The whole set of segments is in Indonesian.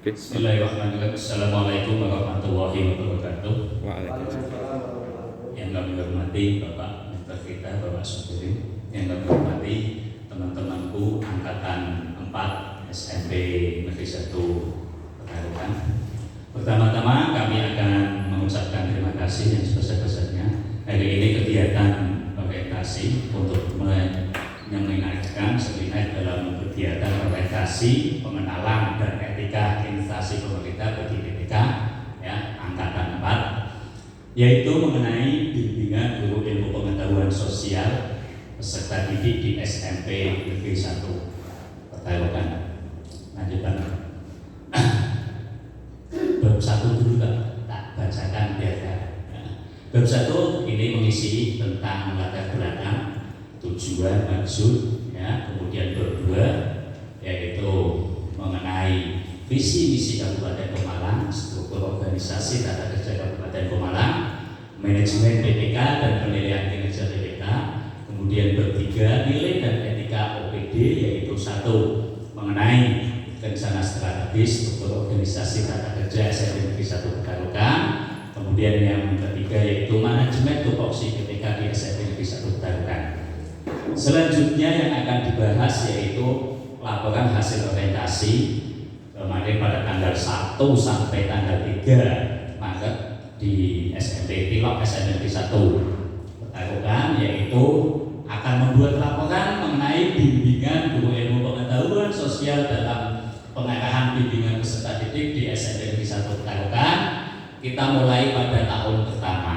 Oke. Bismillahirrahmanirrahim. Assalamualaikum warahmatullahi wabarakatuh. Waalaikumsalam. Yang kami hormati Bapak Mentor kita, Bapak Sugiri. Yang kami hormati teman-temanku angkatan 4 SMP Negeri 1 Pekalongan. Pertama-tama kami akan mengucapkan terima kasih yang sebesar-besarnya. Hari ini kegiatan orientasi untuk mengingatkan selingat dalam kegiatan orientasi pengenalan dan etika instansi pemerintah bagi PPK ya, angkatan 4, yaitu mengenai bimbingan guru ilmu pengetahuan sosial peserta didik di SMP Negeri 1 Pekalongan. Lanjutkan. Bab 1 dulu tak bacakan biar ya. Bab 1 ini mengisi tentang latar belakang, tujuan, maksud, ya. Kemudian bab 2 yaitu mengenai visi misi Kabupaten Pemalang, struktur organisasi tata kerja Kabupaten Pemalang, manajemen PPK dan penilaian kinerja PPK. Kemudian bab 3 nilai dan etika OPD, yaitu 1 mengenai rencana strategis struktur organisasi tata kerja SMP Negeri 1 Pekalongan. Kemudian yang ketiga yaitu manajemen tupoksi PPK di SMP Negeri 1 Pekalongan. Selanjutnya yang akan dibahas yaitu laporan hasil orientasi kemarin pada tanggal 1 sampai tanggal 3 Maret di SMP Pilok SMP Negeri 1 Pekalongan, yaitu akan membuat laporan mengenai bimbingan guru ilmu pengetahuan sosial dalam pengarahan bimbingan peserta didik di SMP Negeri 1 Pekalongan. Kita mulai pada tahun pertama.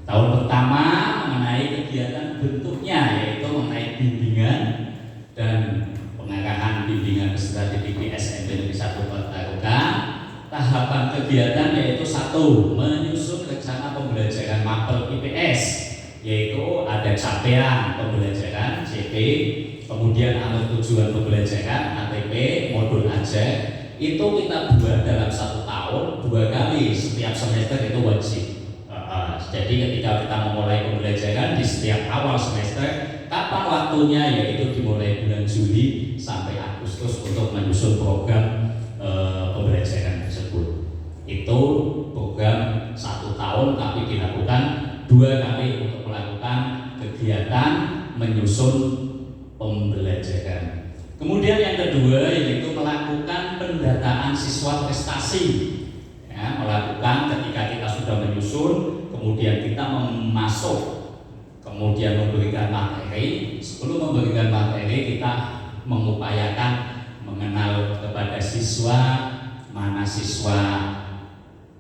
Tahun pertama mengenai kegiatan bentuknya, yaitu mengenai bimbingan dan pengarahan bimbingan peserta didik di SMP Negeri 1 Pekalongan. Tahapan kegiatan yaitu 1 menyusun rencana pembelajaran mapel IPS, yaitu ada capaian pembelajaran CP, kemudian alur tujuan pembelajaran ATP, modul ajar. Itu kita buat dalam 1 tahun 2 kali, setiap semester itu wajib. Jadi ketika kita memulai pembelajaran di setiap awal semester, kapan waktunya, yaitu dimulai bulan Juli sampai Agustus untuk menyusun program pembelajaran tersebut. Itu program 1 tahun, tapi dilakukan 2 kali untuk melakukan kegiatan menyusun pembelajaran. Kemudian yang kedua yaitu melakukan pendataan siswa prestasi. Ya, melakukan ketika kita sudah menyusun, kemudian kita masuk, kemudian memberikan materi. Sebelum memberikan materi, kita mengupayakan mengenal kepada siswa, mana siswa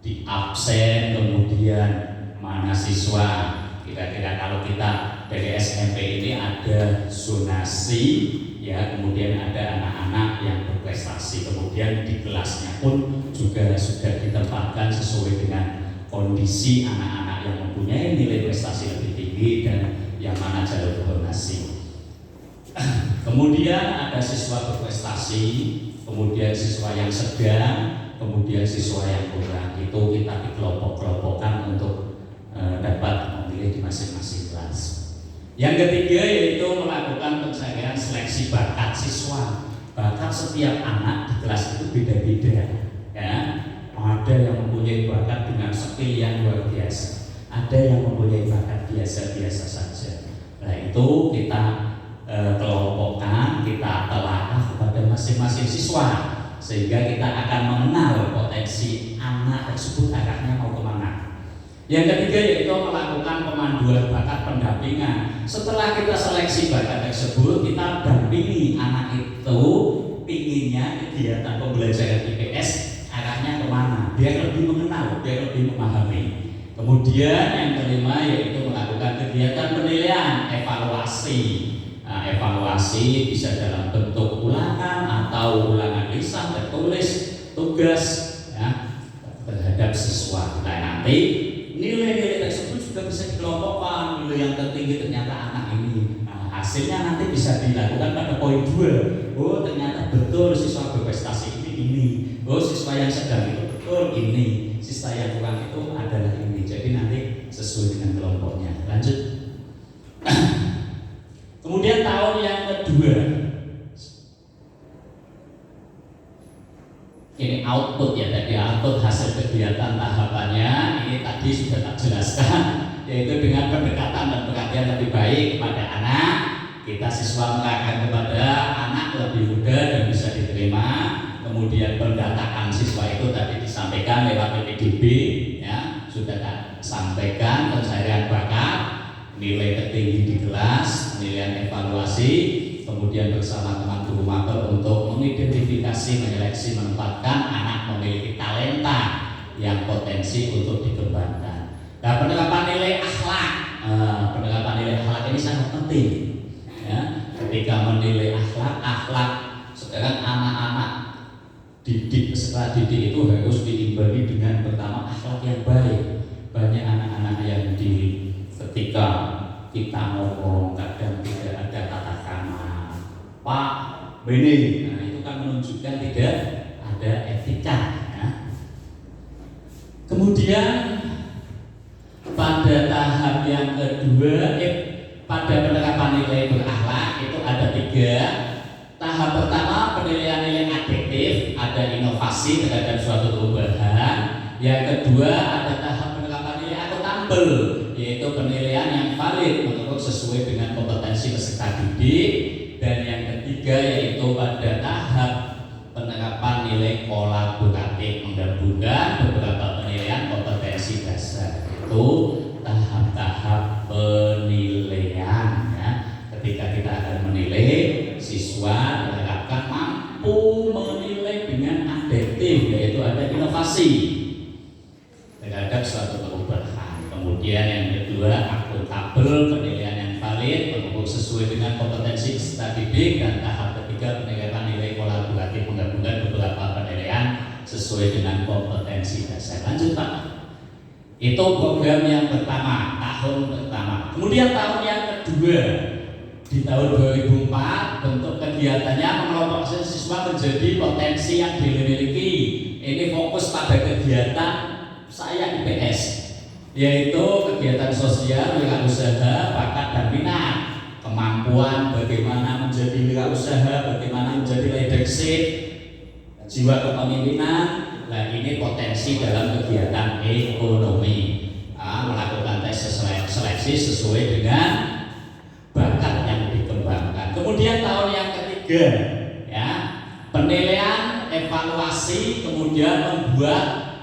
di absen, kemudian mana siswa. Kira-kira kalau kita dari SMP ini ada zonasi, ya, kemudian ada anak-anak yang berprestasi, kemudian di kelasnya pun juga sudah ditempatkan sesuai dengan kondisi anak-anak yang mempunyai nilai prestasi lebih tinggi dan yang mana jalur zonasi. Kemudian ada siswa berprestasi, kemudian siswa yang sedang, kemudian siswa yang kurang. Itu kita dikelompok-kelompokkan untuk dapat memilih di masing-masing kelas. Yang ketiga yaitu melakukan pencarian seleksi bakat siswa. Bakat setiap anak di kelas itu beda-beda, ya. Ada yang mempunyai bakat dengan skill yang luar biasa, ada yang mempunyai bakat biasa-biasa saja. Nah itu kita kelompokkan, kita telah kepada masing-masing siswa, sehingga kita akan mengenal potensi anak tersebut arahnya mau kemana. Yang ketiga yaitu melakukan pemanduan bakat pendampingan. Setelah kita seleksi bakat tersebut, kita dampingi anak itu pinginnya kegiatan pembelajaran IPS arahnya kemana, biar lebih mengenal, biar lebih memahami. Kemudian yang kelima yaitu melakukan kegiatan penilaian, evaluasi. Nah, evaluasi bisa dalam bentuk ulangan atau ulangan lisan, tertulis, tugas, ya, terhadap siswa. Nah nanti nilai-nilai tersebut juga bisa dikelompokkan. Nilai yang tertinggi ternyata anak ini. Nah, hasilnya nanti bisa dilakukan pada poin 2. Oh ternyata betul siswa berprestasi ini. Oh siswa yang sedang itu betul ini. Siswa yang kurang itu adalah ini. Jadi nanti sesuai dengan kelompoknya. Lanjut. Kemudian tahun yang kedua ini output ya, tadi output hasil kegiatan tahapannya ini tadi sudah tak jelaskan, yaitu dengan pendekatan dan perhatian lebih baik kepada anak, kita siswa menerangkan kepada anak lebih mudah dan bisa diterima. Kemudian pendataan siswa itu tadi disampaikan lewat PPDB ya, sudah tak sampaikan pencarian bakat, nilai tertinggi di kelas, penilaian evaluasi, kemudian bersama teman guru mater untuk mengidentifikasi, menyeleksi, menempatkan anak memiliki talenta yang potensi untuk dikembangkan. Nah, penerapan nilai akhlak, penerapan nilai akhlak ini sangat penting. Ya, ketika menilai akhlak sekarang anak-anak didik peserta didik itu harus diimbangi dengan pertama akhlak yang baik. Banyak anak-anak yang ketika kita ngomong kadang tidak ada kata krama, Pak, Beni, nah itu kan menunjukkan tidak ada etika ya. Kemudian pada tahap yang kedua pada penerapan nilai berakhlak itu ada 3. Tahap pertama penilaian nilai adjektif, ada inovasi terhadap suatu perubahan. Yang kedua ada tahap penerapan nilai akuntabel, yaitu penilaian yang valid menurut sesuai dengan kompetensi peserta didik. Dan yang ketiga yaitu pada tahap penerapan nilai kolaboratif, menggabungkan beberapa penilaian kompetensi dasar. Itu tahap-tahap penilaian ya. Ketika kita akan menilai, siswa diharapkan mampu menilai dengan adjektif, yaitu ada inovasi terhadap suatu perubahan. Kemudian yang kedua akuntabel, penilaian yang valid menurut sesuai dengan kompetensi peserta didik. Dan tahap ketiga penilaian nilai kolaboratif, menggabungkan beberapa penilaian sesuai dengan kompetensi dasar. Lanjut Pak. Itu program yang pertama, tahun pertama. Kemudian tahun yang kedua, di tahun 2004 bentuk kegiatannya mengelompokkan siswa menjadi potensi yang dimiliki. Ini fokus pada kegiatan saya IPS, yaitu kegiatan sosial, wirausaha, bakat dan minat, kemampuan bagaimana menjadi wirausaha, bagaimana menjadi leadership, jiwa kepemimpinan. Nah ini potensi dalam kegiatan ekonomi, melakukan tes seleksi sesuai dengan bakat yang dikembangkan. Kemudian tahun yang ketiga ya, penilaian evaluasi, kemudian membuat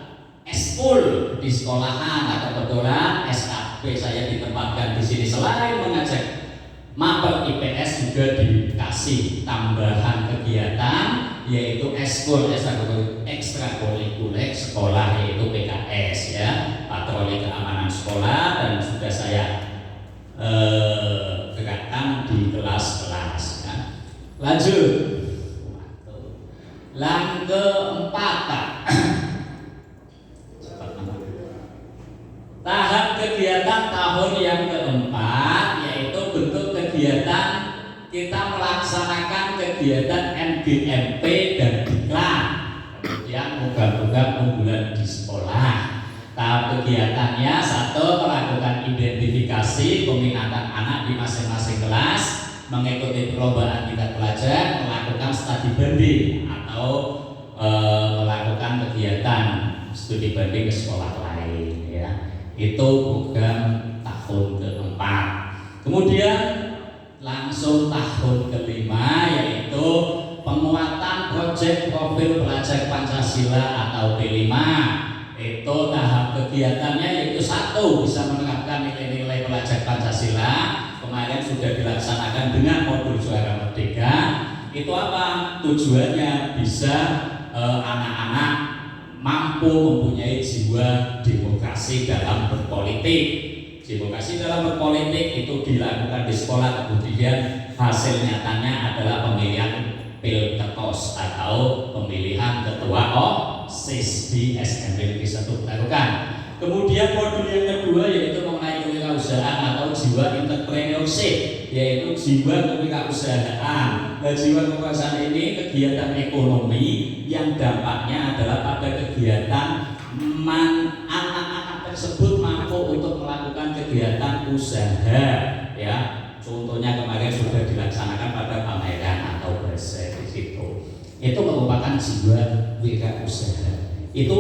eskul di sekolahan. Atau kebetulan SKP saya ditempatkan di sini, selain mengajak maper IPS juga dikasih tambahan kegiatan, yaitu eskul ekstrakurikuler sekolah, yaitu PKS ya, patroli keamanan sekolah, dan sudah saya gerakkan di kelas-kelas ya. Lanjut yang keempat Pak. Tahap kegiatan tahun yang keempat yaitu bentuk kegiatan kita melaksanakan kegiatan MGMP dan Diklat, kemudian program-program unggulan di sekolah. Tahap kegiatannya 1. Melakukan identifikasi peminatan anak di masing-masing kelas, mengikuti perlombaan tingkat pelajar, melakukan studi banding atau melakukan kegiatan studi banding ke sekolah lain ya. Itu program tahun keempat. Kemudian langsung tahun kelima yaitu penguatan proyek profil pelajar Pancasila atau P5. Itu tahap kegiatannya yaitu 1. Bisa menerapkan nilai-nilai pelajar Pancasila. Kemarin sudah dilaksanakan dengan modul Suara Merdeka. Itu apa? Tujuannya bisa anak-anak mampu mempunyai jiwa demokrasi dalam berpolitik. Demokrasi dalam berpolitik itu dilakukan di sekolah, kemudian hasil nyatanya adalah pemilihan Pilketos atau pemilihan ketua OSIS di SMP Negeri 1 Petarukan. Kemudian modul yang kedua yaitu mengenai kewirausahaan atau jiwa entrepreneurship, yaitu jiwa kewirausahaan. Nah, jiwa kewirausahaan ini kegiatan ekonomi yang dampaknya adalah pada kegiatan anak-anak tersebut mampu untuk melakukan kegiatan usaha ya. Contohnya kemarin sudah dilaksanakan pada pameran atau basar di situ. itu merupakan jiwa wirausaha. Itu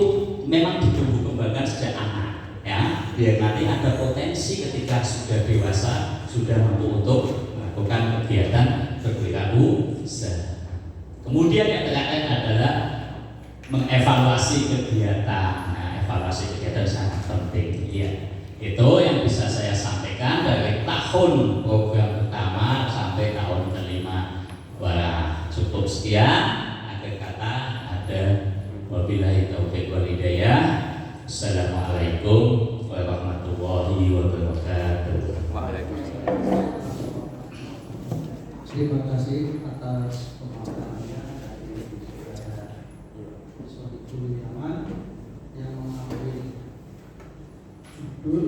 memang ditumbuh kembangkan sejak anak, ya, biar nanti ada potensi ketika sudah dewasa, sudah mampu untuk melakukan kegiatan berwirausaha. Kemudian yang terakhir adalah mengevaluasi kegiatan. Nah, evaluasi kegiatan sangat penting, ya. Itu yang bisa saya sampaikan dari tahun program pertama sampai tahun kelima. Wah, cukup sekian. Akhir kata ada wabillahi taufiq wal hidayah. Assalamualaikum warahmatullahi wabarakatuh. Waalaikumsalam. Terima kasih atas pemaparannya dari Sohibul Yaman yang mengambil judul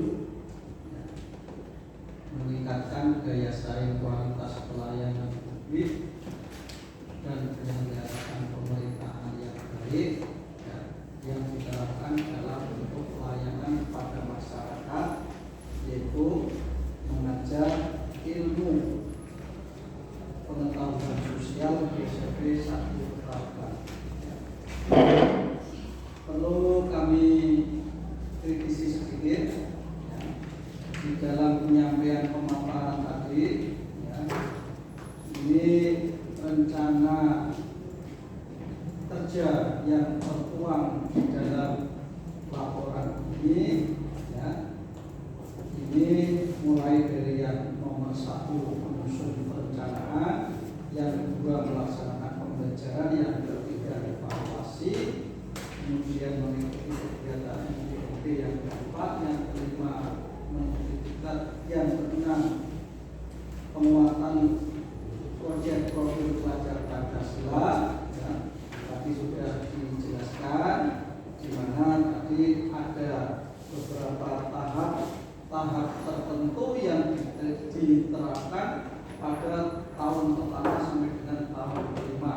meningkatkan daya saing kualitas pelayanan publik dan penyelenggaraan pemerintahan yang baik, ya, yang diterapkan dalam bentuk pelayanan pada masyarakat, yaitu mengajar ilmu pengetahuan sosial BCP 1 terapkan. Perlu kami kritisi sedikit, ya, di dalam penyampaian pemaparan tadi, ya, ini rencana kerja yang tertuang di dalam laporan ini, ya, ini mulai dari yang nomor 1 menyusun perencanaan, yang kedua melaksanakan pembelajaran, yang ketiga evaluasi, kemudian mengikuti kegiatan MPOP, yang keempat, yang kelima mengikuti, yang keenam penguatan proyek profil pelajar Pancasila, ya, tadi sudah dijelaskan di mana tadi ada beberapa tahap tertentu yang diterapkan pada tahun pertama sampai dengan tahun kelima.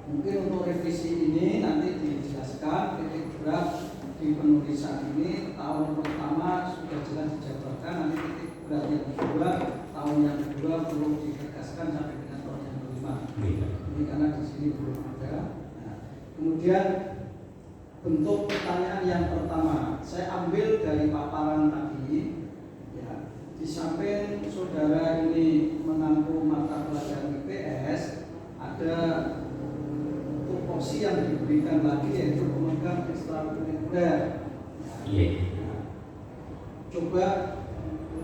Mungkin untuk revisi ini nanti dijelaskan titik berat di penulisan ini. Tahun pertama sudah jelas dijabarkan, nanti titik berat yang kedua, tahun yang kedua perlu ditegaskan sampai dengan tahun yang kelima. Ini karena di sini belum ada. Nah, kemudian bentuk pertanyaan yang pertama saya ambil dari paparan tadi, ya. Di samping saudara ini menampung mata pelajaran IPS, ada tupoksi yang diberikan lagi, yaitu pemegang ekstrakurikuler. Nah, coba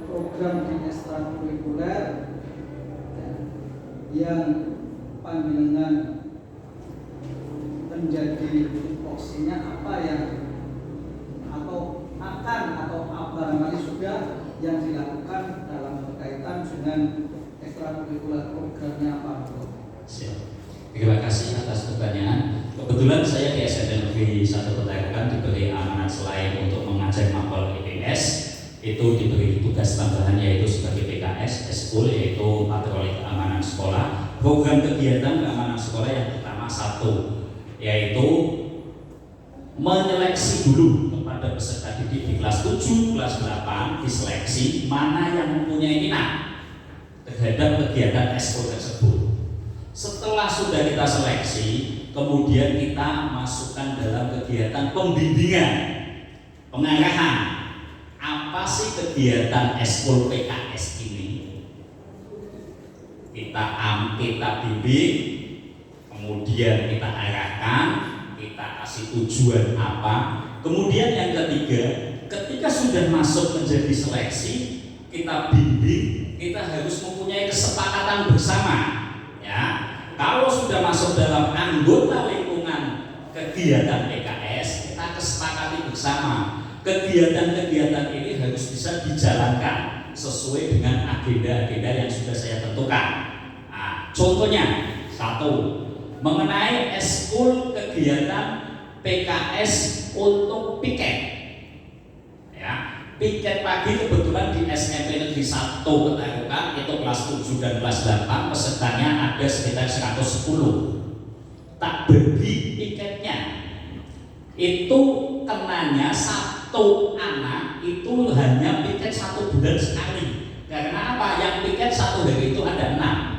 program di ekstrakurikuler, ya, yang panjenengan menjadi tupoksinya apa yang atau akan atau barangkali sudah yang dilakukan dalam berkaitan dengan ekstrakurikuler programnya apa? Terima kasih atas pertanyaan. Kebetulan saya di SMK Negeri 1 Petarakan diberi amanat selain untuk mengajar mapel IPS, itu diberi tugas tambahan yaitu sebagai PKS, eskul, yaitu patroli keamanan sekolah. Program kegiatan keamanan sekolah yang pertama satu, yaitu menyeleksi dulu kepada peserta didik di kelas 7, kelas 8, diseleksi mana yang mempunyai minat terhadap kegiatan eskul tersebut. Setelah sudah kita seleksi, kemudian kita masukkan dalam kegiatan pembimbingan, pengarahan. Apa sih kegiatan eskul PKS ini? Kita bimbing, kemudian kita arahkan, kita kasih tujuan apa. Kemudian yang ketiga, ketika sudah masuk menjadi seleksi, kita bimbing, kita harus mempunyai kesepakatan bersama. Ya, kalau sudah masuk dalam anggota lingkungan kegiatan PKS, kita kesepakati bersama kegiatan-kegiatan ini harus bisa dijalankan sesuai dengan agenda-agenda yang sudah saya tentukan. Nah, contohnya satu, mengenai eskul kegiatan PKS untuk piket. Ya, piket pagi kebetulan di SMP Negeri 1 Petarakan itu kelas 7 dan kelas 8 pesertanya ada sekitar 110. Tak bagi piketnya, itu kenanya satu anak itu hanya piket 1 bulan sekali. Karena apa? Yang piket 1 hari itu ada 6.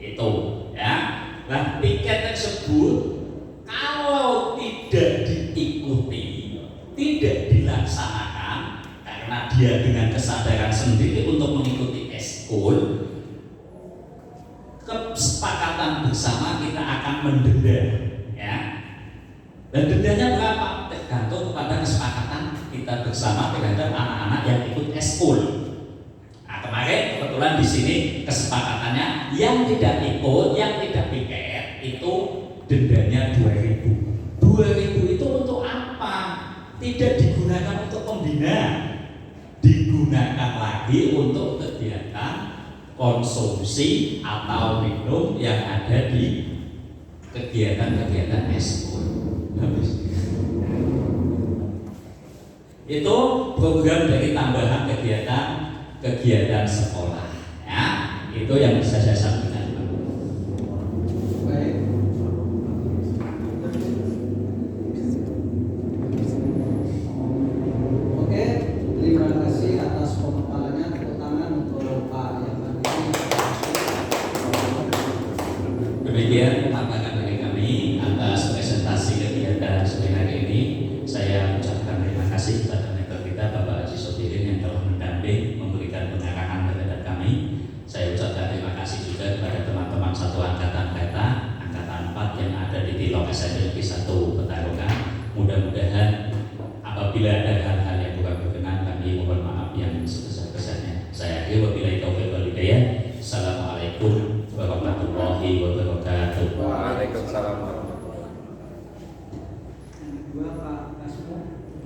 Itu ya. Nah, piket tersebut kalau tidak diikuti, tidak dilaksanakan karena dia dengan kesadaran sendiri untuk mengikuti eskul, kesepakatan bersama kita akan mendenda ya. Dan dendanya berapa? Tergantung kepada kesepakatan kita bersama terhadap anak-anak yang ikut eskul. Nah, kemarin kebetulan di sini kesepakatannya yang tidak ikut, yang tidak piket itu dendanya 2.000. 2.000 itu untuk apa? Tidak digunakan untuk pembina, digunakan lagi untuk kegiatan konsumsi atau minum yang ada di kegiatan-kegiatan eskul. Itu program dari tambahan kegiatan sekolah ya. Itu yang bisa saya sampaikan. Baik. Oke, terima kasih atas pemaparannya. Tepuk tangan untuk Pak Yaman. Demikian